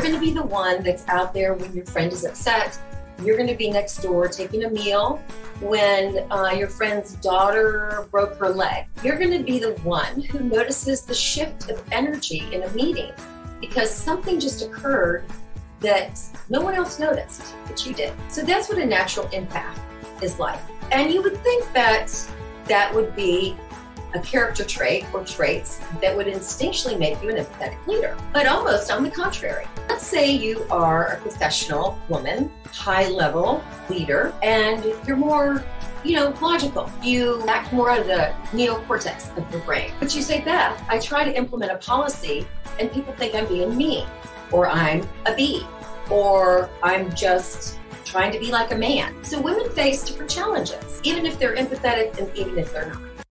going to be the one that's out there when your friend is upset. You're going to be next door taking a meal when your friend's daughter broke her leg. You're going to be the one who notices the shift of energy in a meeting because something just occurred that no one else noticed, but you did. So that's what a natural empath is like. And you would think that that would be a character trait or traits that would instinctually make you an empathetic leader, but almost on the contrary. Let's say you are a professional woman, high-level leader, and you're more, logical. You act more out of the neocortex of your brain. But you say, Beth, I try to implement a policy and people think I'm being mean, or I'm a bee, or I'm just trying to be like a man. So women face different challenges, even if they're empathetic and even if they're not.